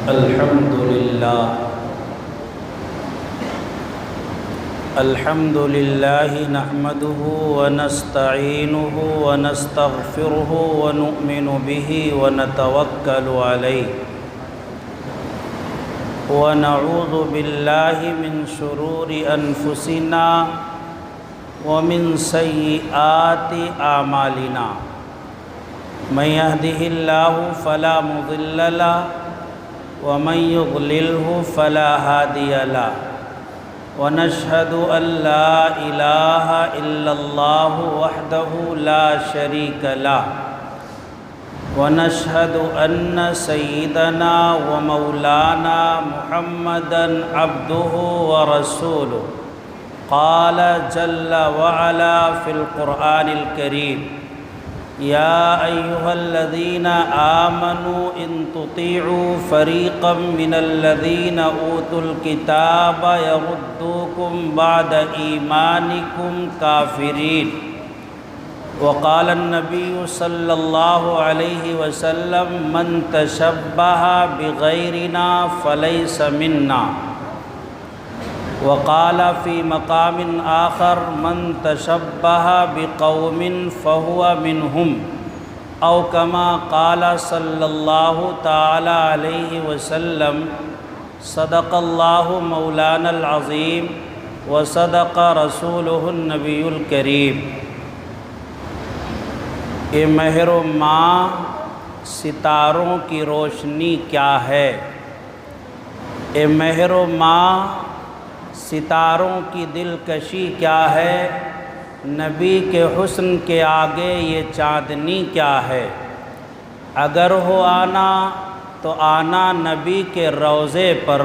الحمد لله نحمده ونستعينه ونستغفره ونؤمن به ونتوكل عليه ونعوذ بالله من شرور أنفسنا ومن سيئات أعمالنا من يهده الله فلا مضل له ومن يضلله فلا هادي له ونشهد أن لا إله إلا الله وحده لا شريك له ونشهد أن سيدنا ومولانا محمدًا عبده ورسوله قال جل وعلا في القرآن الكريم يا أيها الذين آمنوا إن تطيعوا فريقا من الذين أوتوا الكتاب يردوكم بعد إيمانكم كافرين وقال النبي صلى الله عليه وسلم من تشبه بغيرنا فليس منا وقال في مقام آخر من تشبه بقوم فهو منهم أو كما قال صلى الله تعالى عليه وسلم صدق الله مولانا العظيم وصدق رسوله النبي الكريم۔ اے مہر و ماہ ستاروں کی روشنی کیا ہے، اے مہر و ماہ ستاروں کی دلکشی کیا ہے، نبی کے حسن کے آگے یہ چاندنی کیا ہے، اگر ہو آنا تو آنا نبی کے روضے پر،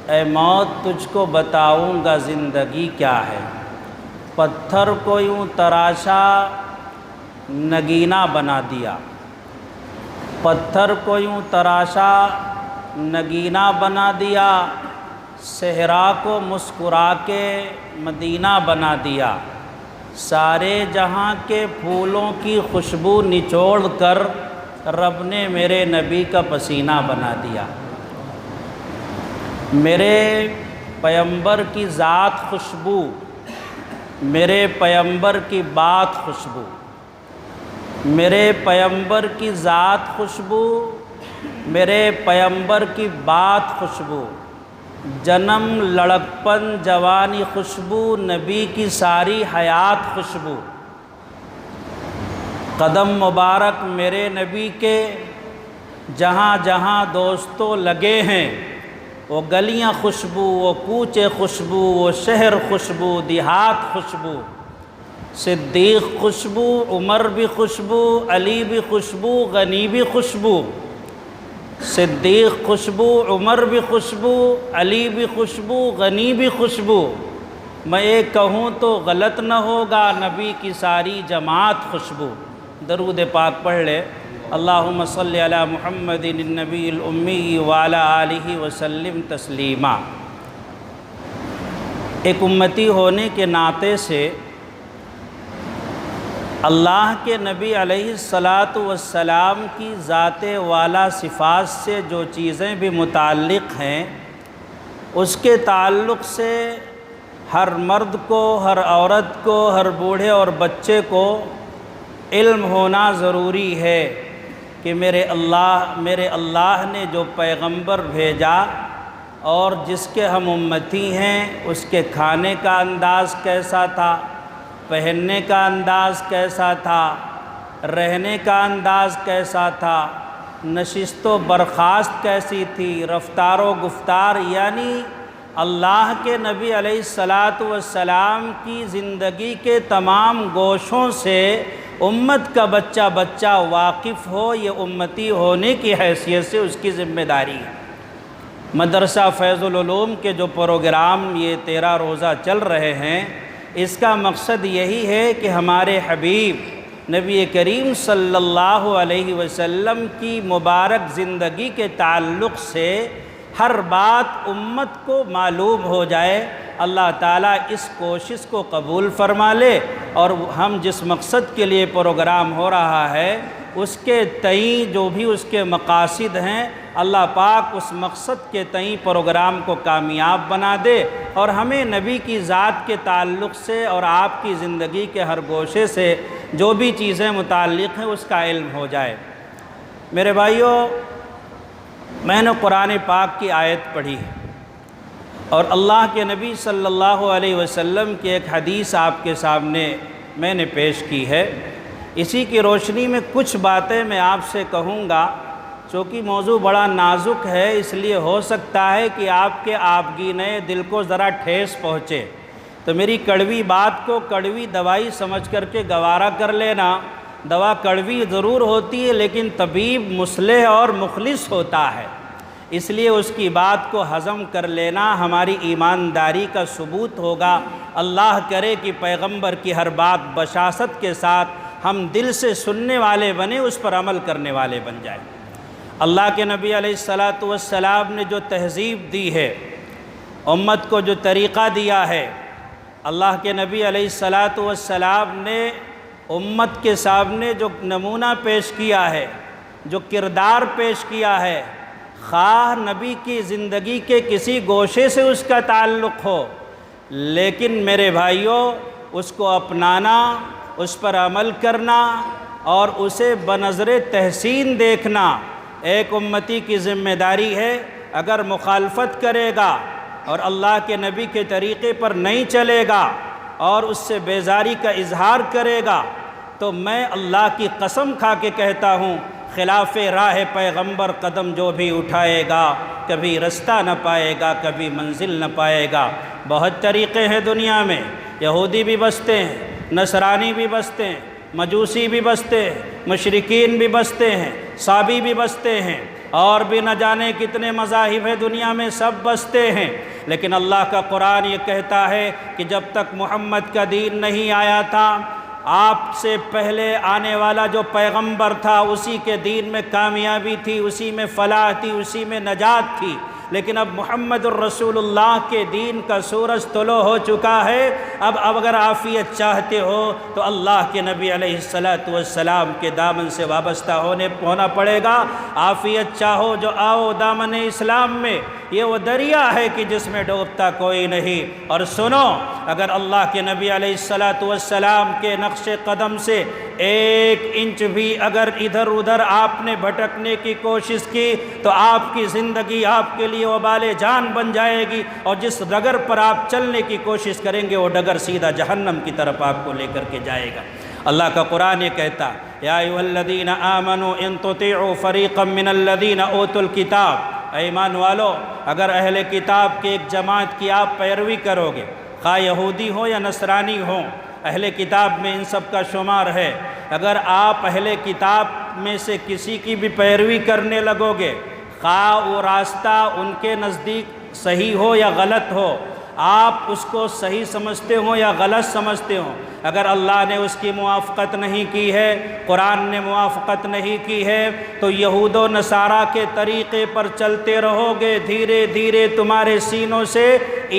اے موت تجھ کو بتاؤں گا زندگی کیا ہے۔ پتھر کو یوں تراشا نگینہ بنا دیا، پتھر کو یوں تراشا نگینہ بنا دیا، صحرا کو مسکرا کے مدینہ بنا دیا، سارے جہاں کے پھولوں کی خوشبو نچوڑ کر رب نے میرے نبی کا پسینہ بنا دیا۔ میرے پیغمبر کی ذات خوشبو، میرے پیغمبر کی بات خوشبو، میرے پیغمبر کی ذات خوشبو، میرے پیغمبر کی بات خوشبو، جنم لڑکپن جوانی خوشبو، نبی کی ساری حیات خوشبو، قدم مبارک میرے نبی کے جہاں جہاں دوستوں لگے ہیں، وہ گلیاں خوشبو، وہ کوچے خوشبو، وہ شہر خوشبو، دیہات خوشبو، صدیق خوشبو، عمر بھی خوشبو، علی بھی خوشبو، غنی بھی خوشبو، صدیق خوشبو، عمر بھی خوشبو، علی بھی خوشبو، غنی بھی خوشبو، میں ایک کہوں تو غلط نہ ہوگا، نبی کی ساری جماعت خوشبو۔ درود پاک پڑھ لے، اللہم صلی علی محمد النبی الامی وعلی آلہ وسلم تسلیما۔ ایک امتی ہونے کے ناطے سے اللہ کے نبی علیہ السلام کی ذات والا صفات سے جو چیزیں بھی متعلق ہیں، اس کے تعلق سے ہر مرد کو، ہر عورت کو، ہر بوڑھے اور بچے کو علم ہونا ضروری ہے کہ میرے اللہ نے جو پیغمبر بھیجا اور جس کے ہم امتی ہیں، اس کے کھانے کا انداز کیسا تھا، پہننے کا انداز کیسا تھا، رہنے کا انداز کیسا تھا، نشست و برخاست کیسی تھی، رفتار و گفتار، یعنی اللہ کے نبی علیہ السلام کی زندگی کے تمام گوشوں سے امت کا بچہ بچہ واقف ہو، یہ امتی ہونے کی حیثیت سے اس کی ذمہ داری ہے۔ مدرسہ فیض العلوم کے جو پروگرام یہ 13 روزہ چل رہے ہیں، اس کا مقصد یہی ہے کہ ہمارے حبیب نبی کریم صلی اللہ علیہ وسلم کی مبارک زندگی کے تعلق سے ہر بات امت کو معلوم ہو جائے۔ اللہ تعالیٰ اس کوشش کو قبول فرما لے اور ہم جس مقصد کے لیے پروگرام ہو رہا ہے اس کے تئیں جو بھی اس کے مقاصد ہیں، اللہ پاک اس مقصد کے تئیں پروگرام کو کامیاب بنا دے، اور ہمیں نبی کی ذات کے تعلق سے اور آپ کی زندگی کے ہر گوشے سے جو بھی چیزیں متعلق ہیں اس کا علم ہو جائے۔ میرے بھائیوں، میں نے قرآن پاک کی آیت پڑھی اور اللہ کے نبی صلی اللہ علیہ وسلم کی ایک حدیث آپ کے سامنے میں نے پیش کی ہے۔ اسی کی روشنی میں کچھ باتیں میں آپ سے کہوں گا، چونکہ موضوع بڑا نازک ہے، اس لیے ہو سکتا ہے کہ آپ کے آبگینے دل کو ذرا ٹھیس پہنچے، تو میری کڑوی بات کو کڑوی دوائی سمجھ کر کے گوارا کر لینا۔ دوا کڑوی ضرور ہوتی ہے لیکن طبیب مصلح اور مخلص ہوتا ہے، اس لیے اس کی بات کو ہضم کر لینا ہماری ایمانداری کا ثبوت ہوگا۔ اللہ کرے کہ پیغمبر کی ہر بات بشاشت کے ساتھ ہم دل سے سننے والے بنے، اس پر عمل کرنے والے بن جائیں۔ اللہ کے نبی علیہ السلام نے جو تہذیب دی ہے، امت کو جو طریقہ دیا ہے، اللہ کے نبی علیہ السلام نے امت کے سامنے جو نمونہ پیش کیا ہے، جو کردار پیش کیا ہے، خواہ نبی کی زندگی کے کسی گوشے سے اس کا تعلق ہو، لیکن میرے بھائیوں اس کو اپنانا، اس پر عمل کرنا اور اسے بنظر تحسین دیکھنا ایک امتی کی ذمہ داری ہے۔ اگر مخالفت کرے گا اور اللہ کے نبی کے طریقے پر نہیں چلے گا اور اس سے بیزاری کا اظہار کرے گا تو میں اللہ کی قسم کھا کے کہتا ہوں، خلاف راہ پیغمبر قدم جو بھی اٹھائے گا کبھی رستہ نہ پائے گا، کبھی منزل نہ پائے گا۔ بہت طریقے ہیں دنیا میں، یہودی بھی بستے ہیں، نصرانی بھی بستے ہیں، مجوسی بھی بستے ہیں، مشرکین بھی بستے ہیں، صابی بھی بستے ہیں، اور بھی نہ جانے کتنے مذاہب ہیں دنیا میں، سب بستے ہیں۔ لیکن اللہ کا قرآن یہ کہتا ہے کہ جب تک محمد کا دین نہیں آیا تھا، آپ سے پہلے آنے والا جو پیغمبر تھا اسی کے دین میں کامیابی تھی، اسی میں فلاح تھی، اسی میں نجات تھی، لیکن اب محمد الرسول اللہ کے دین کا سورج طلوع ہو چکا ہے۔ اب اگر عافیت چاہتے ہو تو اللہ کے نبی علیہ السلام کے دامن سے وابستہ ہونا پڑے گا۔ عافیت چاہو جو آؤ دامن اسلام میں، یہ وہ دریا ہے کہ جس میں ڈوبتا کوئی نہیں۔ اور سنو، اگر اللہ کے نبی علیہ السلام کے نقش قدم سے ایک انچ بھی اگر ادھر ادھر آپ نے بھٹکنے کی کوشش کی تو آپ کی زندگی آپ کے لیے وبال جان بن جائے گی، اور جس ڈگر پر آپ چلنے کی کوشش کریں گے وہ ڈگر سیدھا جہنم کی طرف آپ کو لے کر کے جائے گا۔ اللہ کا قرآن یہ کہتا، یا ایھا الذین آمنوا ان تطیعوا فریقا من الذین اوتوا الکتاب، اے ایمان والو اگر اہل کتاب کی ایک جماعت کی آپ پیروی کرو گے، خواہ یہودی ہو یا نصرانی ہو، اہل کتاب میں ان سب کا شمار ہے، اگر آپ اہل کتاب میں سے کسی کی بھی پیروی کرنے لگو گے، خواہ وہ راستہ ان کے نزدیک صحیح ہو یا غلط ہو، آپ اس کو صحیح سمجھتے ہوں یا غلط سمجھتے ہوں، اگر اللہ نے اس کی موافقت نہیں کی ہے، قرآن نے موافقت نہیں کی ہے، تو یہود و نصارہ کے طریقے پر چلتے رہو گے، دھیرے دھیرے تمہارے سینوں سے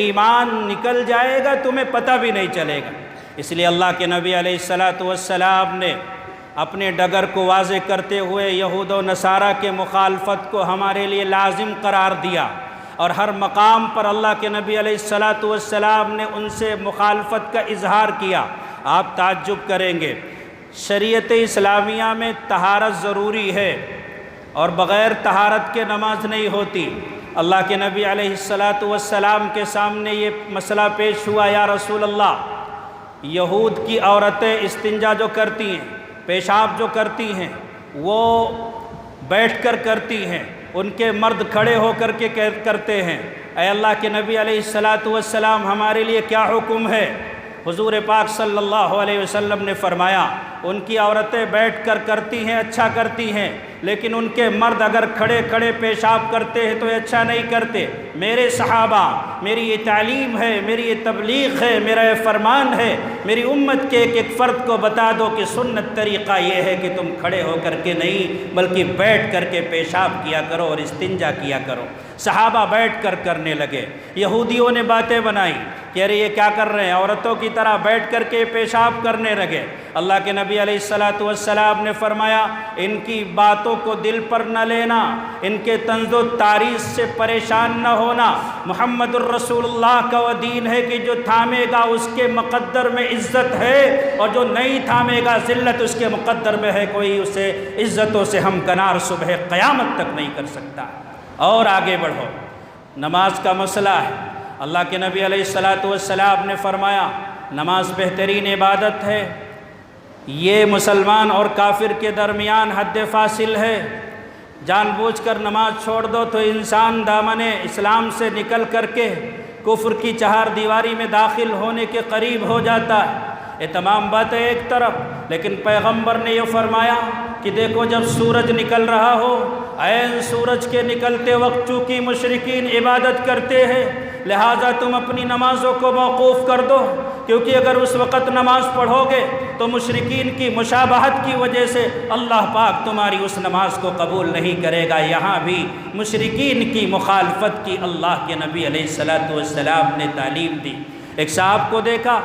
ایمان نکل جائے گا، تمہیں پتہ بھی نہیں چلے گا۔ اس لیے اللہ کے نبی علیہ السلام نے اپنے ڈگر کو واضح کرتے ہوئے یہود و نصارہ کے مخالفت کو ہمارے لیے لازم قرار دیا، اور ہر مقام پر اللہ کے نبی علیہ السلام نے ان سے مخالفت کا اظہار کیا۔ آپ تعجب کریں گے، شریعت اسلامیہ میں طہارت ضروری ہے اور بغیر طہارت کے نماز نہیں ہوتی۔ اللہ کے نبی علیہ السلام کے سامنے یہ مسئلہ پیش ہوا، یا رسول اللہ، یہود کی عورتیں استنجا جو کرتی ہیں، پیشاب جو کرتی ہیں، وہ بیٹھ کر کرتی ہیں، ان کے مرد کھڑے ہو کر کے کرتے ہیں، اے اللہ کے نبی علیہ السلام ہمارے لیے کیا حکم ہے؟ حضور پاک صلی اللہ علیہ وسلم نے فرمایا، ان کی عورتیں بیٹھ کر کرتی ہیں، اچھا کرتی ہیں، لیکن ان کے مرد اگر کھڑے کھڑے پیشاب کرتے ہیں تو یہ اچھا نہیں کرتے۔ میرے صحابہ، میری یہ تعلیم ہے، میری یہ تبلیغ ہے، میرا یہ فرمان ہے، میری امت کے ایک ایک فرد کو بتا دو کہ سنت طریقہ یہ ہے کہ تم کھڑے ہو کر کے نہیں بلکہ بیٹھ کر کے پیشاب کیا کرو اور استنجا کیا کرو۔ صحابہ بیٹھ کر کرنے لگے، یہودیوں نے باتیں بنائی کہ ارے یہ کیا کر رہے ہیں، عورتوں کی طرح بیٹھ کر کے پیشاب کرنے لگے۔ اللہ کے نبی نبی علیہ الصلوۃ والسلام نے فرمایا ان کی باتوں کو دل پر نہ لینا، ان کے طنز و تعریض سے پریشان نہ ہونا۔ محمد الرسول اللہ کا وہ دین ہے کہ جو تھامے گا اس کے مقدر میں عزت ہے، اور جو نہیں تھامے گا ذلت اس کے مقدر میں ہے، کوئی اسے عزتوں سے ہمکنار صبح قیامت تک نہیں کر سکتا۔ اور آگے بڑھو، نماز کا مسئلہ ہے۔ اللہ کے نبی علیہ الصلوۃ والسلام نے فرمایا نماز بہترین عبادت ہے، یہ مسلمان اور کافر کے درمیان حد فاصل ہے۔ جان بوجھ کر نماز چھوڑ دو تو انسان دامن اسلام سے نکل کر کے کفر کی چہار دیواری میں داخل ہونے کے قریب ہو جاتا ہے۔ یہ تمام باتیں ایک طرف، لیکن پیغمبر نے یہ فرمایا کہ دیکھو جب سورج نکل رہا ہو، عین سورج کے نکلتے وقت چونکہ مشرکین عبادت کرتے ہیں لہٰذا تم اپنی نمازوں کو موقوف کر دو، کیونکہ اگر اس وقت نماز پڑھو گے تو مشرکین کی مشابہت کی وجہ سے اللہ پاک تمہاری اس نماز کو قبول نہیں کرے گا۔ یہاں بھی مشرکین کی مخالفت کی اللہ کے نبی علیہ الصلوۃ والسلام نے تعلیم دی۔ ایک صاحب کو دیکھا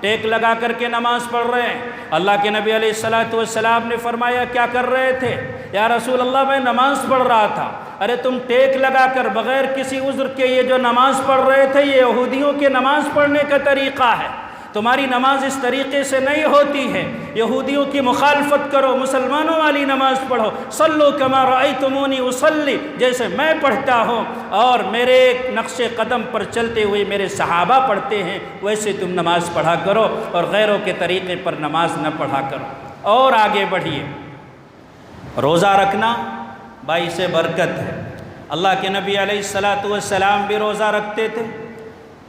ٹیک لگا کر کے نماز پڑھ رہے ہیں، اللہ کے نبی علیہ الصلوۃ والسلام نے فرمایا کیا کر رہے تھے؟ یا رسول اللہ میں نماز پڑھ رہا تھا۔ ارے تم ٹیک لگا کر بغیر کسی عذر کے یہ جو نماز پڑھ رہے تھے یہ یہودیوں کے نماز پڑھنے کا طریقہ ہے، تمہاری نماز اس طریقے سے نہیں ہوتی ہے۔ یہودیوں کی مخالفت کرو، مسلمانوں والی نماز پڑھو۔ صلو کما رأیتمونی اصلی، جیسے میں پڑھتا ہوں اور میرے نقش قدم پر چلتے ہوئے میرے صحابہ پڑھتے ہیں ویسے تم نماز پڑھا کرو، اور غیروں کے طریقے پر نماز نہ پڑھا کرو۔ اور آگے بڑھیے، روزہ رکھنا باعث برکت ہے۔ اللہ کے نبی علیہ الصلوۃ والسلام بھی روزہ رکھتے تھے،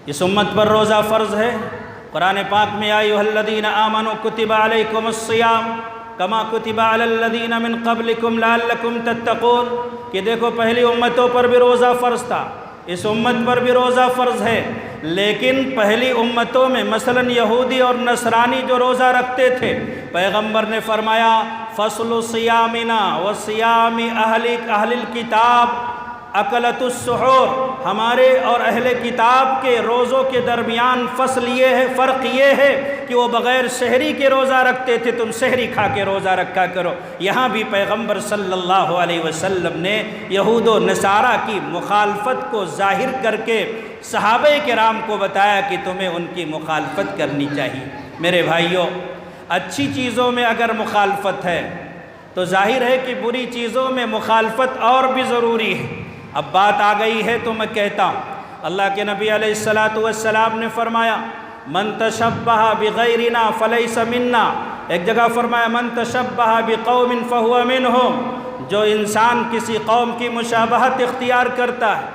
اس امت پر روزہ فرض ہے۔ قرآن پاک میں یا ایھا الذین آمنوا کتب علیکم الصیام کما کتب علی الذین من قبلکم لعلکم تتقون، کہ دیکھو پہلی امتوں پر بھی روزہ فرض تھا، اس امت پر بھی روزہ فرض ہے، لیکن پہلی امتوں میں مثلا یہودی اور نصرانی جو روزہ رکھتے تھے پیغمبر نے فرمایا فصل صیامنا وصیام اہل الکتاب اکلت السحور، ہمارے اور اہل کتاب کے روزوں کے درمیان فصل یہ ہے، فرق یہ ہے کہ وہ بغیر سحری کے روزہ رکھتے تھے، تم سحری کھا کے روزہ رکھا کرو۔ یہاں بھی پیغمبر صلی اللہ علیہ وسلم نے یہود و نصارہ کی مخالفت کو ظاہر کر کے صحابہ کرام کو بتایا کہ تمہیں ان کی مخالفت کرنی چاہیے۔ میرے بھائیوں، اچھی چیزوں میں اگر مخالفت ہے تو ظاہر ہے کہ بری چیزوں میں مخالفت اور بھی ضروری ہے۔ اب بات آ گئی ہے تو میں کہتا ہوں، اللہ کے نبی علیہ الصلوۃ والسلام نے فرمایا من تشبہ بغیرنا فلیس منا، ایک جگہ فرمایا من تشبہ بقوم فہو منہم، جو انسان کسی قوم کی مشابہت اختیار کرتا ہے،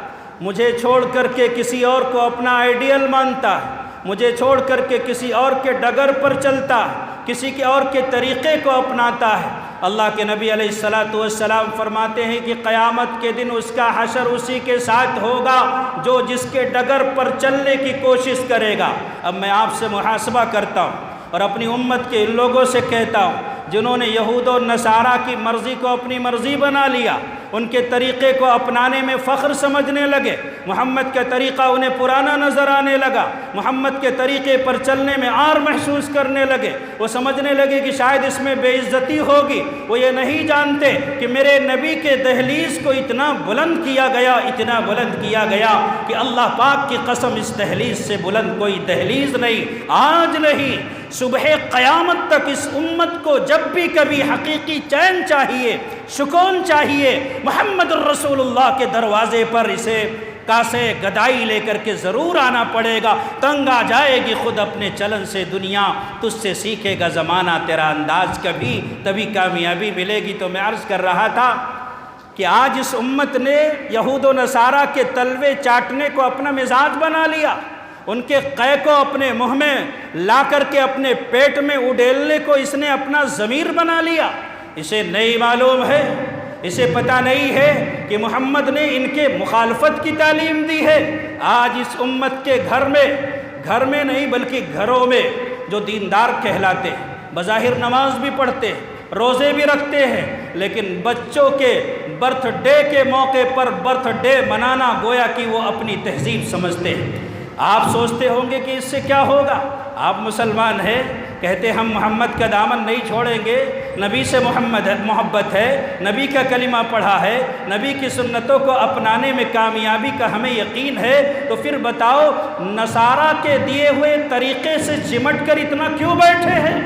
مجھے چھوڑ کر کے کسی اور کو اپنا آئیڈیل مانتا ہے، مجھے چھوڑ کر کے کسی اور کے ڈگر پر چلتا ہے، کسی کے اور کے طریقے کو اپناتا ہے، اللہ کے نبی علیہ الصلوۃ والسلام فرماتے ہیں کہ قیامت کے دن اس کا حشر اسی کے ساتھ ہوگا جو جس کے ڈگر پر چلنے کی کوشش کرے گا۔ اب میں آپ سے محاسبہ کرتا ہوں اور اپنی امت کے ان لوگوں سے کہتا ہوں جنہوں نے یہود و نصارہ کی مرضی کو اپنی مرضی بنا لیا، ان کے طریقے کو اپنانے میں فخر سمجھنے لگے، محمد کا طریقہ انہیں پرانا نظر آنے لگا، محمد کے طریقے پر چلنے میں عار محسوس کرنے لگے، وہ سمجھنے لگے کہ شاید اس میں بے عزتی ہوگی۔ وہ یہ نہیں جانتے کہ میرے نبی کے دہلیز کو اتنا بلند کیا گیا، اتنا بلند کیا گیا کہ اللہ پاک کی قسم اس دہلیز سے بلند کوئی دہلیز نہیں، آج نہیں، صبح قیامت تک اس امت کو جب بھی کبھی حقیقی چین چاہیے، سکون چاہیے، محمد الرسول اللہ کے دروازے پر اسے کاسے گدائی لے کر کے ضرور آنا پڑے گا۔ تنگ آ جائے گی خود اپنے چلن سے دنیا، تجھ سے سیکھے گا زمانہ تیرا انداز کبھی، تبھی کامیابی ملے گی۔ تو میں عرض کر رہا تھا کہ آج اس امت نے یہود و نصارہ کے تلوے چاٹنے کو اپنا مزاج بنا لیا، ان کے قے کو اپنے منہ میں لا کر کے اپنے پیٹ میں اڈیلنے کو اس نے اپنا ضمیر بنا لیا۔ اسے نہیں معلوم ہے، اسے پتہ نہیں ہے کہ محمد نے ان کے مخالفت کی تعلیم دی ہے۔ آج اس امت کے گھر میں نہیں بلکہ گھروں میں جو دیندار کہلاتے ہیں، بظاہر نماز بھی پڑھتے ہیں، روزے بھی رکھتے ہیں، لیکن بچوں کے برتھ ڈے کے موقع پر برتھ ڈے منانا گویا کہ وہ اپنی تہذیب سمجھتے ہیں۔ آپ سوچتے ہوں گے کہ اس سے کیا ہوگا؟ آپ مسلمان ہیں، کہتے ہم محمد کا دامن نہیں چھوڑیں گے، نبی سے محبت ہے، نبی کا کلمہ پڑھا ہے، نبی کی سنتوں کو اپنانے میں کامیابی کا ہمیں یقین ہے، تو پھر بتاؤ نصارہ کے دیے ہوئے طریقے سے چمٹ کر اتنا کیوں بیٹھے ہیں؟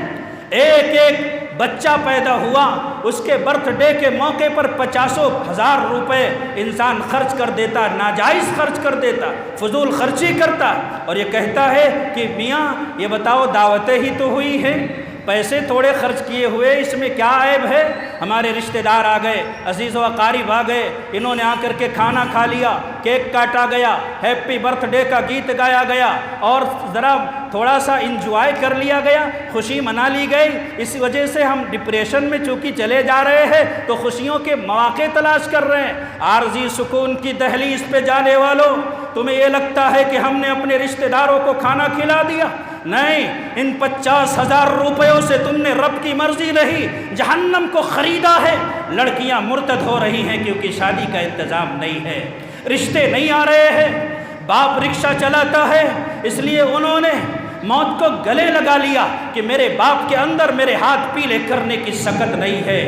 ایک ایک بچہ پیدا ہوا، اس کے برتھ ڈے کے موقع پر 50,000 روپے انسان خرچ کر دیتا، ناجائز خرچ کر دیتا، فضول خرچی کرتا، اور یہ کہتا ہے کہ میاں یہ بتاؤ دعوتیں ہی تو ہوئی ہیں، پیسے تھوڑے خرچ کیے ہوئے اس میں کیا عیب ہے؟ ہمارے رشتہ دار آ گئے، عزیز و اقارب آ گئے، انہوں نے آ کر کے کھانا کھا لیا، کیک کاٹا گیا، ہیپی برتھ ڈے کا گیت گایا گیا، اور ذرا تھوڑا سا انجوائے کر لیا گیا، خوشی منا لی گئی۔ اس وجہ سے ہم ڈپریشن میں چونکہ چلے جا رہے ہیں تو خوشیوں کے مواقع تلاش کر رہے ہیں۔ عارضی سکون کی دہلیز پہ جانے والوں، تمہیں یہ لگتا ہے کہ ہم نے اپنے رشتہ داروں کو کھانا کھلا دیا؟ نہیں، ان 50,000 روپیوں سے تم نے رب کی مرضی نہیں، جہنم کو خریدا ہے۔ لڑکیاں مرتد ہو رہی ہیں کیونکہ شادی کا انتظام نہیں ہے، رشتے نہیں آ رہے ہیں، باپ رکشہ چلاتا ہے اس لیے انہوں نے موت کو گلے لگا لیا کہ میرے باپ کے اندر میرے ہاتھ پیلے کرنے کی سکت نہیں ہے۔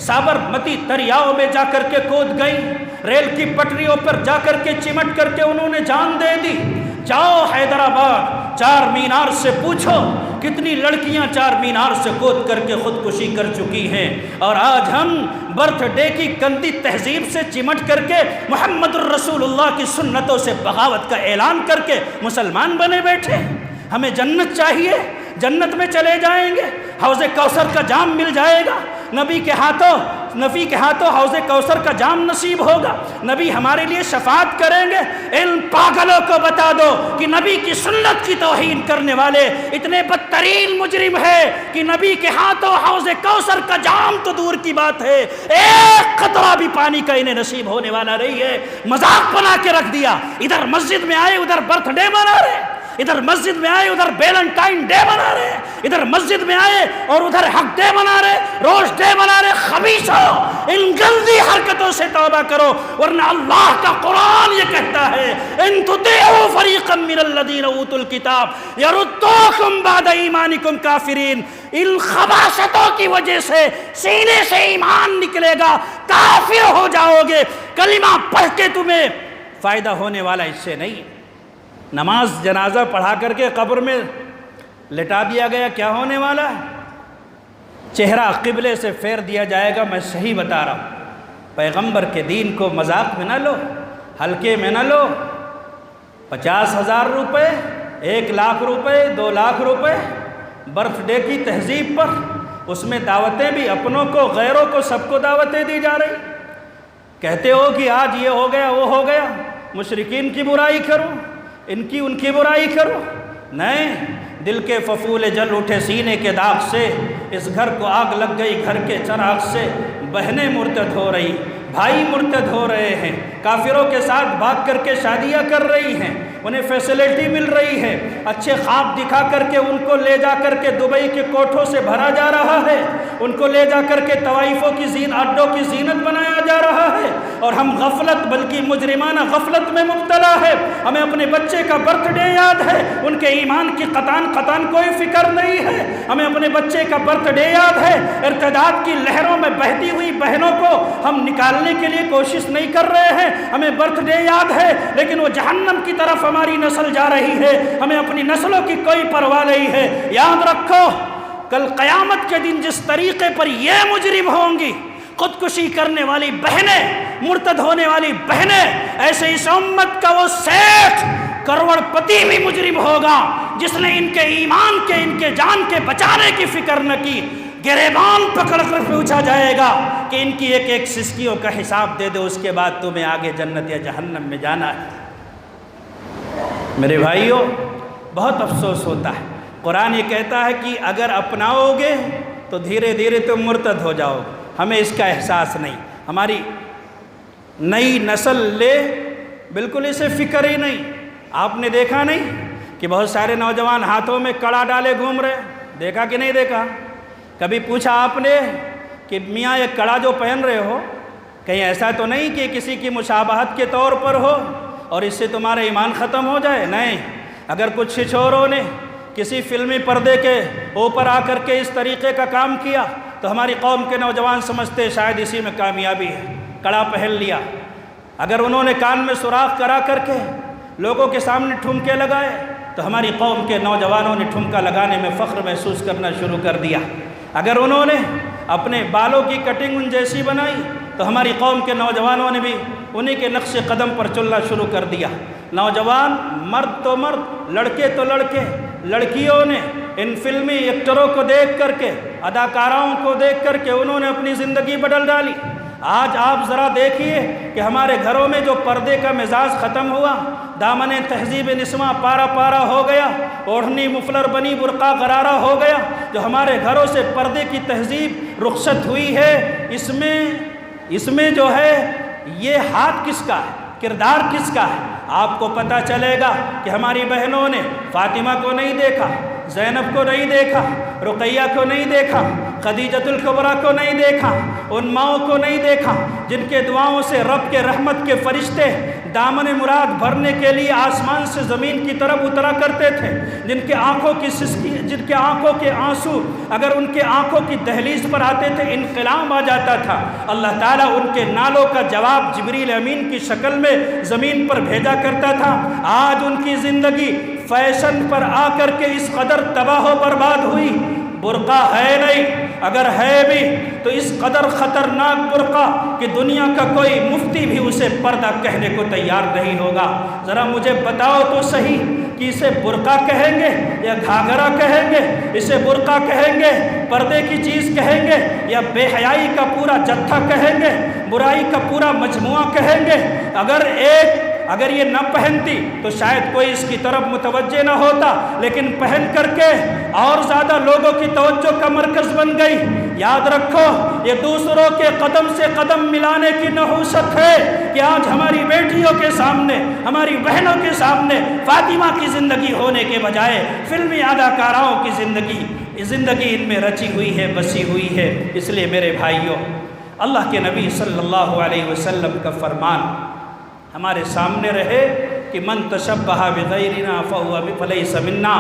سابرمتی دریاؤں میں جا کر کے کود گئی، ریل کی پٹریوں پر جا کر کے چمٹ کر کے انہوں نے جان دے دی۔ جاؤ حیدرآباد چار مینار سے پوچھو کتنی لڑکیاں چار مینار سے کود کر کے خودکشی کر چکی ہیں، اور آج ہم برتھ ڈے کی گندی تہذیب سے چمٹ کر کے محمد الرسول اللہ کی سنتوں سے بغاوت کا اعلان کر کے مسلمان بنے بیٹھے۔ ہمیں جنت چاہیے، جنت میں چلے جائیں گے، حوض کوثر کا جام مل جائے گا، نبی کے ہاتھوں حوض کوثر کا جام نصیب ہوگا، نبی ہمارے لیے شفاعت کریں گے۔ ان پاگلوں کو بتا دو کہ نبی کی سنت کی توہین کرنے والے اتنے بدترین مجرم ہے کہ نبی کے ہاتھوں حوض کوثر کا جام تو دور کی بات ہے، ایک قطرہ بھی پانی کا انہیں نصیب ہونے والا نہیں ہے۔ مذاق بنا کے رکھ دیا، ادھر مسجد میں آئے ادھر برتھ ڈے منا رہے، ادھر مسجد میں آئے ادھر ویلنٹائن ڈے منا رہے، ادھر مسجد میں آئے اور ادھر حق ڈے منا رہے، روز ڈے منا رہے۔ خبیثو، ان گندی حرکتوں سے توبہ کرو، ورنہ اللہ کا قرآن یہ کہتا ہے ان تطیعوا فریقا من الذین اوتوا الکتاب یردوکم بعد ایمانکم کافرین۔ ان خباثتوں کی وجہ سے سینے سے ایمان نکلے گا، کافر ہو جاؤ گے۔ کلمہ پڑھ کے تمہیں فائدہ ہونے والا اس سے نہیں۔ نماز جنازہ پڑھا کر کے قبر میں لٹا دیا گیا، کیا ہونے والا ہے؟ چہرہ قبلے سے پھیر دیا جائے گا۔ میں صحیح بتا رہا ہوں، پیغمبر کے دین کو مذاق میں نہ لو، ہلکے میں نہ لو۔ 50,000 روپے، 1,00,000 روپے، 2,00,000 روپے برتھ ڈے کی تہذیب پر، اس میں دعوتیں بھی اپنوں کو غیروں کو سب کو دعوتیں دی جا رہی۔ کہتے ہو کہ آج یہ ہو گیا وہ ہو گیا، مشرکین کی برائی کرو، ان کی برائی کرو۔ نہیں، دل کے ففولے جل اٹھے سینے کے داغ سے، اس گھر کو آگ لگ گئی گھر کے چراغ سے۔ بہنیں مرتد ہو رہی، بھائی مرتد ہو رہے ہیں، کافروں کے ساتھ بھاگ کر کے شادیاں کر رہی ہیں، انہیں فیسلٹی مل رہی ہے، اچھے خواب دکھا کر کے ان کو لے جا کر کے دبئی کے کوٹھوں سے بھرا جا رہا ہے، ان کو لے جا کر کے طوائفوں کی اڈوں کی زینت بنایا جا رہا ہے، اور ہم غفلت بلکہ مجرمانہ غفلت میں مبتلا ہے۔ ہمیں اپنے بچے کا برتھ ڈے یاد ہے، ان کے ایمان کی قطعاً کوئی فکر نہیں ہے۔ ہمیں اپنے بچے کا برتھ ڈے یاد ہے، ارتداد کی لہروں میں بہتی ہوئی بہنوں کو ہم نکالنے کے لیے کوشش نہیں کر رہے ہیں۔ ہمیں برتھ ڈے یاد ہے، لیکن وہ جہنم کی طرف ہماری نسل جا رہی ہے، ہمیں اپنی نسلوں کی کوئی پرواہ نہیں ہے۔ یاد رکھو، کل قیامت کے دن جس طریقے پر یہ مجرم ہوں گی، خودکشی کرنے والی بہنیں، مرتد ہونے والی بہنیں، ایسے اس امت کا وہ سیٹھ کروڑ پتی بھی مجرم ہوگا جس نے ان کے ایمان کے، ان کے جان کے بچانے کی فکر نہ کی۔ گریبان پکڑ کر پوچھا جائے گا کہ ان کی ایک ایک سسکیوں کا حساب دے دو، اس کے بعد تمہیں آگے جنت یا جہنم میں جانا ہے۔ میرے بھائیوں، بہت افسوس ہوتا ہے، قرآن یہ کہتا ہے کہ اگر اپناؤ گے تو دھیرے دھیرے تم مرتد ہو جاؤ گے۔ ہمیں اس کا احساس نہیں، ہماری نئی نسل لے بالکل اسے فکر ہی نہیں۔ آپ نے دیکھا نہیں کہ بہت سارے نوجوان ہاتھوں میں کڑا ڈالے گھوم رہے، دیکھا کہ نہیں دیکھا؟ کبھی پوچھا آپ نے کہ میاں یہ کڑا جو پہن رہے ہو کہیں ایسا تو نہیں کہ کسی کی مشابہت کے طور پر ہو اور اس سے تمہارا ایمان ختم ہو جائے؟ نہیں، اگر کچھ چھچوروں نے کسی فلمی پردے کے اوپر آ کر کے اس طریقے کا کام کیا تو ہماری قوم کے نوجوان سمجھتے شاید اسی میں کامیابی ہے، کڑا پہن لیا۔ اگر انہوں نے کان میں سوراخ کرا کر کے لوگوں کے سامنے ٹھمکے لگائے تو ہماری قوم کے نوجوانوں نے ٹھمکا لگانے میں فخر محسوس کرنا شروع کر دیا۔ اگر انہوں نے اپنے بالوں کی کٹنگ ان جیسی بنائی تو ہماری قوم کے نوجوانوں نے بھی انہی کے نقش قدم پر چلنا شروع کر دیا۔ نوجوان، مرد تو مرد، لڑکے تو لڑکے، لڑکیوں نے ان فلمی ایکٹروں کو دیکھ کر کے، اداکاراؤں کو دیکھ کر کے انہوں نے اپنی زندگی بدل ڈالی۔ آج آپ ذرا دیکھیے کہ ہمارے گھروں میں جو پردے کا مزاج ختم ہوا، دامن تہذیب نسواں پارا پارا ہو گیا، اوڑھنی مفلر بنی برقع غرارہ ہو گیا، جو ہمارے گھروں سے پردے کی تہذیب رخصت ہوئی ہے، اس میں جو ہے یہ ہاتھ کس کا ہے، کردار کس کا ہے؟ آپ کو پتہ چلے گا کہ ہماری بہنوں نے فاطمہ کو نہیں دیکھا، زینب کو نہیں دیکھا، رقیہ کو نہیں دیکھا، خدیجۃ الکبریٰ کو نہیں دیکھا، ان ماؤں کو نہیں دیکھا جن کے دعاؤں سے رب کے رحمت کے فرشتے دامن مراد بھرنے کے لیے آسمان سے زمین کی طرف اترا کرتے تھے، جن کے آنکھوں کے آنسو اگر ان کے آنکھوں کی دہلیز پر آتے تھے انقلاب آ جاتا تھا۔ اللہ تعالیٰ ان کے نالوں کا جواب جبریل امین کی شکل میں زمین پر بھیجا کرتا تھا۔ آج ان کی زندگی فیشن پر آ کر کے اس قدر تباہ و برباد ہوئی۔ برقع ہے نہیں، اگر ہے بھی تو اس قدر خطرناک برقع کہ دنیا کا کوئی مفتی بھی اسے پردہ کہنے کو تیار نہیں ہوگا۔ ذرا مجھے بتاؤ تو صحیح کہ اسے برقع کہیں گے یا گھاگھرا کہیں گے، اسے برقع کہیں گے، پردے کی چیز کہیں گے، یا بے حیائی کا پورا جتھا کہیں گے، برائی کا پورا مجموعہ کہیں گے؟ اگر یہ نہ پہنتی تو شاید کوئی اس کی طرف متوجہ نہ ہوتا، لیکن پہن کر کے اور زیادہ لوگوں کی توجہ کا مرکز بن گئی۔ یاد رکھو، یہ دوسروں کے قدم سے قدم ملانے کی نحوست ہے کہ آج ہماری بیٹیوں کے سامنے، ہماری بہنوں کے سامنے فاطمہ کی زندگی ہونے کے بجائے فلمی اداکاراؤں کی زندگی ان میں رچی ہوئی ہے، بسی ہوئی ہے۔ اس لیے میرے بھائیوں، اللہ کے نبی صلی اللہ علیہ وسلم کا فرمان ہمارے سامنے رہے کہ من تشبہ بغیرنا فلیس منا،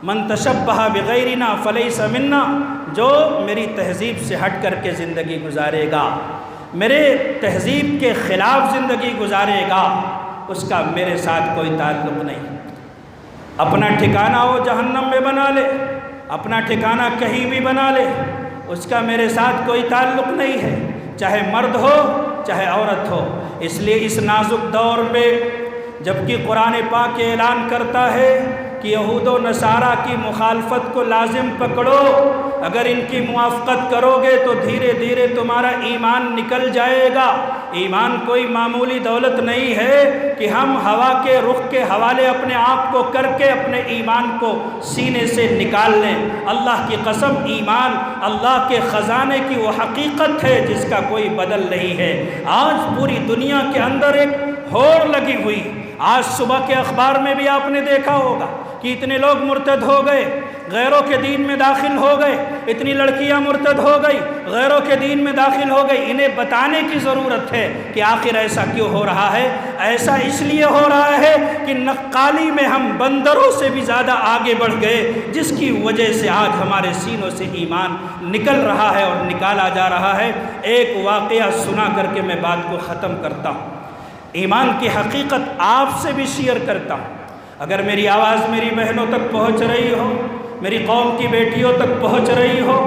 من تشبہ بغیرنا فلیس منا، جو میری تہذیب سے ہٹ کر کے زندگی گزارے گا، میرے تہذیب کے خلاف زندگی گزارے گا، اس کا میرے ساتھ کوئی تعلق نہیں۔ اپنا ٹھکانہ وہ جہنم میں بنا لے، اپنا ٹھکانہ کہیں بھی بنا لے، اس کا میرے ساتھ کوئی تعلق نہیں ہے، چاہے مرد ہو چاہے عورت ہو۔ اس لیے اس نازک دور میں جبکہ قرآن پاک اعلان کرتا ہے کہ یہود و نصارہ کی مخالفت کو لازم پکڑو، اگر ان کی موافقت کرو گے تو دھیرے دھیرے تمہارا ایمان نکل جائے گا۔ ایمان کوئی معمولی دولت نہیں ہے کہ ہم ہوا کے رخ کے حوالے اپنے آپ کو کر کے اپنے ایمان کو سینے سے نکال لیں۔ اللہ کی قسم، ایمان اللہ کے خزانے کی وہ حقیقت ہے جس کا کوئی بدل نہیں ہے۔ آج پوری دنیا کے اندر ایک ہوڑ لگی ہوئی، آج صبح کے اخبار میں بھی آپ نے دیکھا ہوگا کہ اتنے لوگ مرتد ہو گئے، غیروں کے دین میں داخل ہو گئے، اتنی لڑکیاں مرتد ہو گئی، غیروں کے دین میں داخل ہو گئی۔ انہیں بتانے کی ضرورت ہے کہ آخر ایسا کیوں ہو رہا ہے۔ ایسا اس لیے ہو رہا ہے کہ نقالی میں ہم بندروں سے بھی زیادہ آگے بڑھ گئے، جس کی وجہ سے آج ہمارے سینوں سے ایمان نکل رہا ہے اور نکالا جا رہا ہے۔ ایک واقعہ سنا کر کے میں بات کو ختم کرتا ہوں، ایمان کی حقیقت آپ سے بھی شیئر کرتا ہوں۔ اگر میری آواز میری بہنوں تک پہنچ رہی ہو، میری قوم کی بیٹیوں تک پہنچ رہی ہو،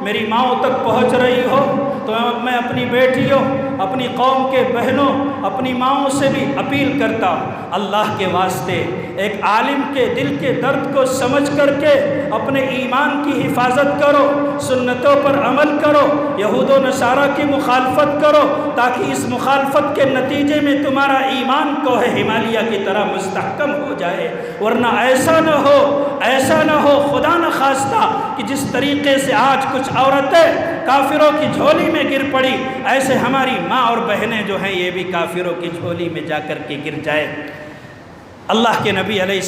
میری ماؤں تک پہنچ رہی ہو، تو میں اپنی بیٹیوں، اپنی قوم کے بہنوں، اپنی ماؤں سے بھی اپیل کرتا ہوں، اللہ کے واسطے ایک عالم کے دل کے درد کو سمجھ کر کے اپنے ایمان کی حفاظت کرو، سنتوں پر عمل کرو، یہود و نصارہ کی مخالفت کرو، تاکہ اس مخالفت کے نتیجے میں تمہارا ایمان کوہ ہمالیہ کی طرح مستحکم ہو جائے۔ ورنہ ایسا نہ ہو خدا نہ خواستہ کہ جس طریقے سے آج کچھ عورتیں کافروں کی جھولی میں گر پڑی، ایسے ہماری ماں اور بہنیں جو ہیں یہ بھی کافروں کی جھولی میں جا کر کے گر جائے۔ اللہ کے نبی علیہ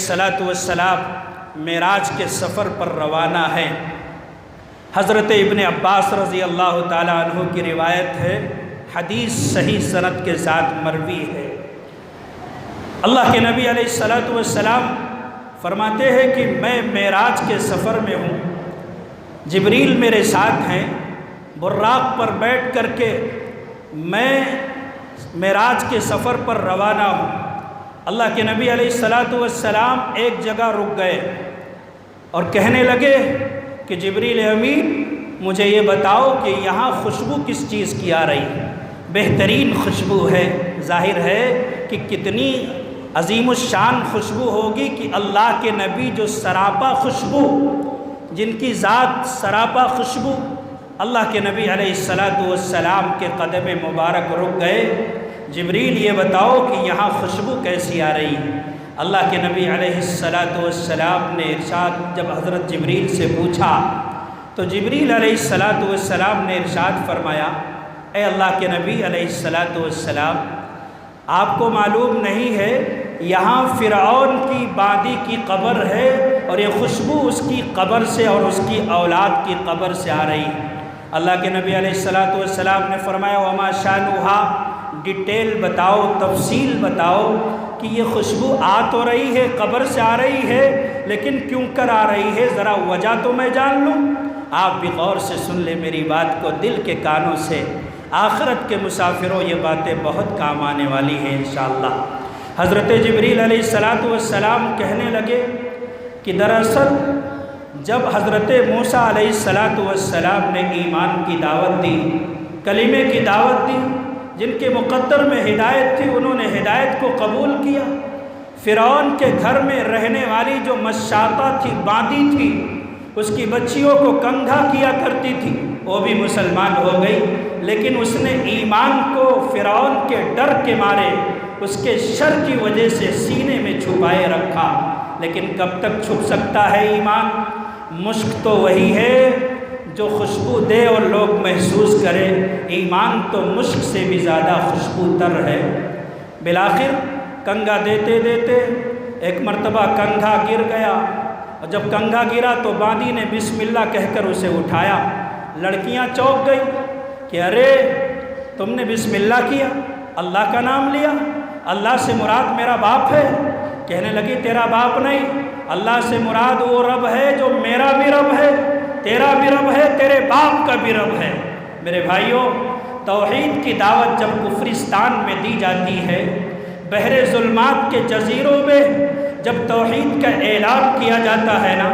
السلام معراج کے سفر پر روانہ ہیں۔ حضرت ابن عباس رضی اللہ تعالیٰ عنہ کی روایت ہے، حدیث صحیح سند کے ساتھ مروی ہے۔ اللہ کے نبی علیہ السلام فرماتے ہیں کہ میں معراج کے سفر میں ہوں، جبریل میرے ساتھ ہیں، براق پر بیٹھ کر کے میں معراج کے سفر پر روانہ ہوں۔ اللہ کے نبی علیہ السلام ایک جگہ رک گئے اور کہنے لگے کہ جبریل امین مجھے یہ بتاؤ کہ یہاں خوشبو کس چیز کی آ رہی ہے؟ بہترین خوشبو ہے، ظاہر ہے کہ کتنی عظیم الشان خوشبو ہوگی کہ اللہ کے نبی جو سراپا خوشبو، جن کی ذات سراپا خوشبو، اللہ کے نبی علیہ السلام کے قدم مبارک رک گئے۔ جبریل یہ بتاؤ کہ یہاں خوشبو کیسی آ رہی ہے؟ اللہ کے نبی علیہ السلام نے ارشاد جب حضرت جبریل سے پوچھا تو جبریل علیہ السلام نے ارشاد فرمایا، اے اللہ کے نبی علیہ السلام، آپ کو معلوم نہیں ہے یہاں فرعون کی باندی کی قبر ہے اور یہ خوشبو اس کی قبر سے اور اس کی اولاد کی قبر سے آ رہی ہے۔ اللہ کے نبی علیہ السلام نے فرمایا وما شانوہا، ڈیٹیل بتاؤ، تفصیل بتاؤ کہ یہ خوشبو آ تو رہی ہے، قبر سے آ رہی ہے، لیکن کیوں کر آ رہی ہے، ذرا وجہ تو میں جان لوں۔ آپ بھی غور سے سن لیں میری بات کو دل کے کانوں سے، آخرت کے مسافروں یہ باتیں بہت کام آنے والی ہیں انشاءاللہ۔ حضرت جبریل علیہ السلام کہنے لگے کہ دراصل جب حضرت موسیٰ علیہ السلام نے ایمان کی دعوت دی، کلمے کی دعوت دی، جن کے مقدر میں ہدایت تھی انہوں نے ہدایت کو قبول کیا۔ فرعون کے گھر میں رہنے والی جو مشاطہ تھی، باندی تھی، اس کی بچیوں کو کنگھا کیا کرتی تھی، وہ بھی مسلمان ہو گئی، لیکن اس نے ایمان کو فرعون کے ڈر کے مارے، اس کے شر کی وجہ سے سینے میں چھپائے رکھا۔ لیکن کب تک چھپ سکتا ہے ایمان؟ مشک تو وہی ہے جو خوشبو دے اور لوگ محسوس کرے، ایمان تو مشک سے بھی زیادہ خوشبو تر ہے۔ بالآخر کنگھا دیتے دیتے ایک مرتبہ کنگھا گر گیا، اور جب کنگھا گرا تو باندی نے بسم اللہ کہہ کر اسے اٹھایا۔ لڑکیاں چونک گئی کہ ارے تم نے بسم اللہ کیا، اللہ کا نام لیا، اللہ سے مراد میرا باپ ہے۔ کہنے لگی تیرا باپ نہیں، اللہ سے مراد وہ رب ہے جو میرا بھی رب ہے، تیرا بھی رب ہے، تیرے باپ کا بھی رب ہے۔ میرے بھائیوں، توحید کی دعوت جب کفرستان میں دی جاتی ہے، بحر ظلمات کے جزیروں میں جب توحید کا اعلان کیا جاتا ہے نا،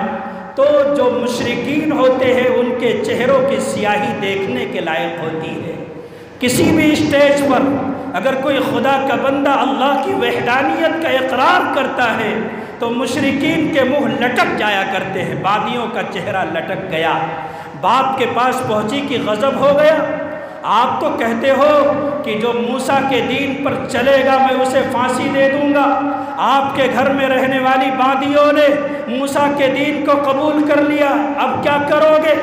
تو جو مشرکین ہوتے ہیں ان کے چہروں کی سیاہی دیکھنے کے لائق ہوتی ہے۔ کسی بھی اسٹیج پر اگر کوئی خدا کا بندہ اللہ کی وحدانیت کا اقرار کرتا ہے تو مشرکین کے منہ لٹک جایا کرتے ہیں۔ باندیوں کا چہرہ لٹک گیا، باپ کے پاس پہنچی کہ غضب ہو گیا۔ آپ تو کہتے ہو کہ جو موسیٰ کے دین پر چلے گا میں اسے پھانسی دے دوں گا، آپ کے گھر میں رہنے والی باندیوں نے موسیٰ کے دین کو قبول کر لیا، اب کیا کرو گے؟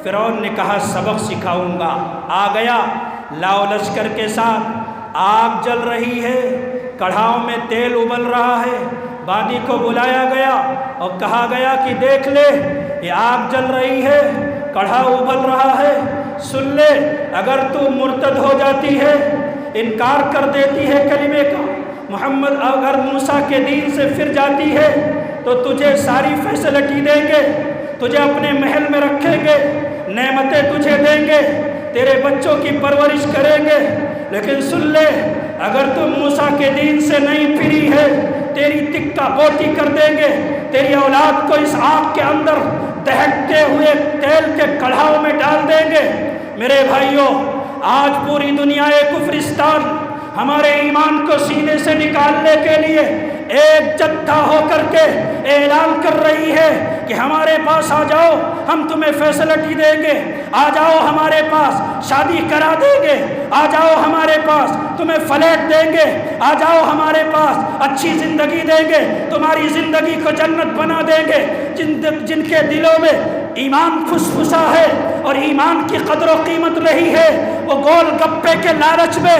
فرعون نے کہا سبق سکھاؤں گا۔ آ گیا لاؤ لشکر کے ساتھ، آگ جل رہی ہے، کڑھاؤں میں تیل ابل رہا ہے۔ باندی کو بلایا گیا اور کہا گیا کہ دیکھ لے یہ آگ جل رہی ہے، کڑھا ابل رہا ہے، سن لے اگر تو مرتد ہو جاتی ہے، انکار کر دیتی ہے کلمے کا، محمد اگر موسیٰ کے دین سے پھر جاتی ہے تو تجھے ساری فیسلٹی دیں گے، تجھے اپنے محل میں رکھیں گے، نعمتیں تجھے دیں گے، تیرے بچوں کی پرورش کریں گے، لیکن سن لے اگر تو موسیٰ کے دین سے نہیں پھری ہے تیری تکہ بوٹی کر دیں گے، تیری اولاد کو اس آگ کے اندر دہکتے ہوئے تیل کے کڑھاؤں میں ڈال دیں گے۔ میرے بھائیوں، آج پوری دنیا کفرستان ہمارے ایمان کو سینے سے نکالنے کے لیے ایک جتھا ہو کر کے اعلان کر رہی ہے کہ ہمارے پاس آ جاؤ، ہم تمہیں فیسلٹی دیں گے، آ جاؤ ہمارے پاس شادی کرا دیں گے، آ جاؤ ہمارے پاس تمہیں فلیٹ دیں گے، آ جاؤ ہمارے پاس اچھی زندگی دیں گے، تمہاری زندگی کو جنت بنا دیں گے۔ جن کے دلوں میں ایمان پھسپھسا ہے اور ایمان کی قدر و قیمت نہیں ہے، وہ گول گپے کے لالچ میں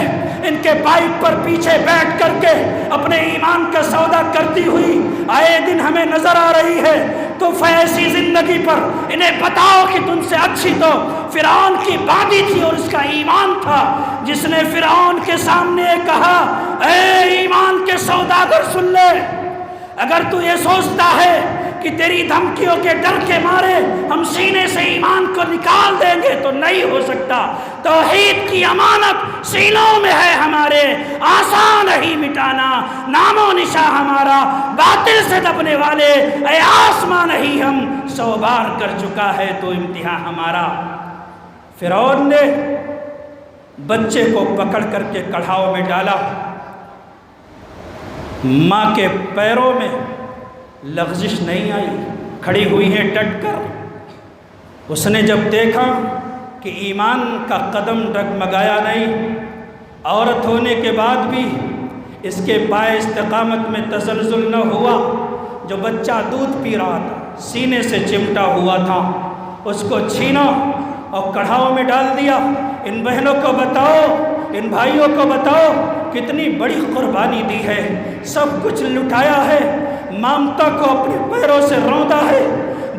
ان کے بائک پر پیچھے بیٹھ کر کے اپنے ایمان کا سودا کرتی ہوئی آئے دن ہمیں نظر آ رہی ہے۔ تو ایسی زندگی پر انہیں بتاؤ کہ تم سے اچھی تو فرعون کی باندی تھی اور اس کا ایمان تھا، جس نے فرعون کے سامنے کہا اے ایمان کے سوداگر سن لے، اگر تو یہ سوچتا ہے کہ تیری دھمکیوں کے ڈر کے مارے ہم سینے سے ایمان کو نکال دیں گے تو نہیں ہو سکتا۔ توحید کی امانت سینوں میں ہے ہمارے، آسان نہیں مٹانا، نام و نشاں ہمارا باطل سے دبنے والے اے آسمان نہیں ہم 100 بار کر چکا ہے تو امتحان ہمارا۔ فرعون نے بچے کو پکڑ کر کے کڑھاؤ میں ڈالا، ماں کے پیروں میں لغزش نہیں آئی، کھڑی ہوئی ہے ڈٹ کر۔ اس نے جب دیکھا کہ ایمان کا قدم ڈگمگایا نہیں، عورت ہونے کے بعد بھی اس کے پائے استقامت میں تزلزل نہ ہوا، جو بچہ دودھ پی رہا تھا سینے سے چمٹا ہوا تھا اس کو چھینا اور کڑھاؤ میں ڈال دیا۔ ان بہنوں کو بتاؤ، ان بھائیوں کو بتاؤ کتنی بڑی قربانی دی ہے، سب کچھ لٹایا ہے، مامتا کو اپنے پیروں سے روندا ہے،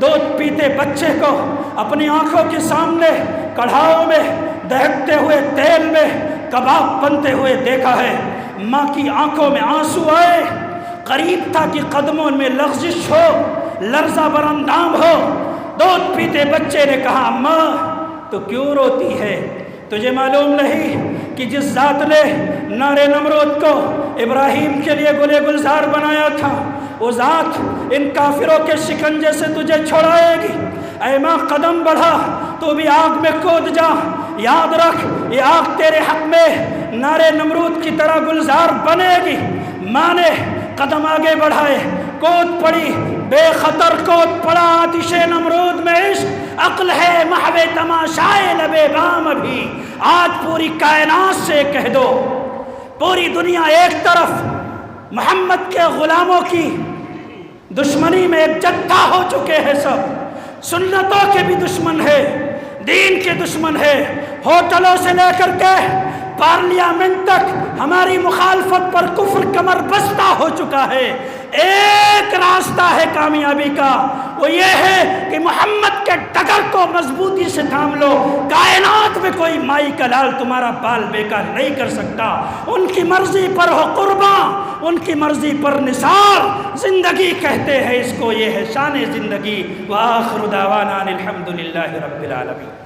دودھ پیتے بچے کو اپنی آنکھوں کے سامنے کڑھاؤ میں دہکتے ہوئے تیل میں کباب بنتے ہوئے دیکھا ہے۔ ماں کی آنکھوں میں آنسو آئے، قریب تھا کہ قدموں میں لغزش ہو، لرزہ بر اندام ہو۔ دودھ پیتے بچے نے کہا ماں تو کیوں روتی ہے؟ تجھے معلوم نہیں کہ جس ذات نے نار نمرود کو ابراہیم کے لیے گلے گلزار بنایا تھا وہ ذات ان کافروں کے شکنجے سے تجھے چھڑائے گی۔ اے ماں قدم بڑھا، تو بھی آگ میں کود جا، یاد رکھ یہ آگ تیرے حق میں نار نمرود کی طرح گلزار بنے گی۔ ماں نے قدم آگے بڑھائے، کود پڑی، بے خطر کود پڑا آتش نمرود میں عشق، عقل ہے محو تماشائے لبے بام ابھی۔ آج پوری کائنات سے کہہ دو، پوری دنیا ایک طرف محمد کے غلاموں کی دشمنی میں ایک جتھا ہو چکے ہیں، سب سنتوں کے بھی دشمن ہے، دین کے دشمن ہے، ہوٹلوں سے لے کر کے پارلیامنٹ تک ہماری مخالفت پر کفر کمر بستہ ہو چکا ہے۔ ایک راستہ ہے کامیابی کا، وہ یہ ہے کہ محمد کے ڈگر کو مضبوطی سے تھام لو۔ کائنات میں کوئی مائی کا لال تمہارا بال بیکار نہیں کر سکتا۔ ان کی مرضی پر ہو قرباں، ان کی مرضی پر نثار، زندگی کہتے ہیں اس کو، یہ ہے شان زندگی۔ وآخر دعوانا الحمدللہ رب العالمین۔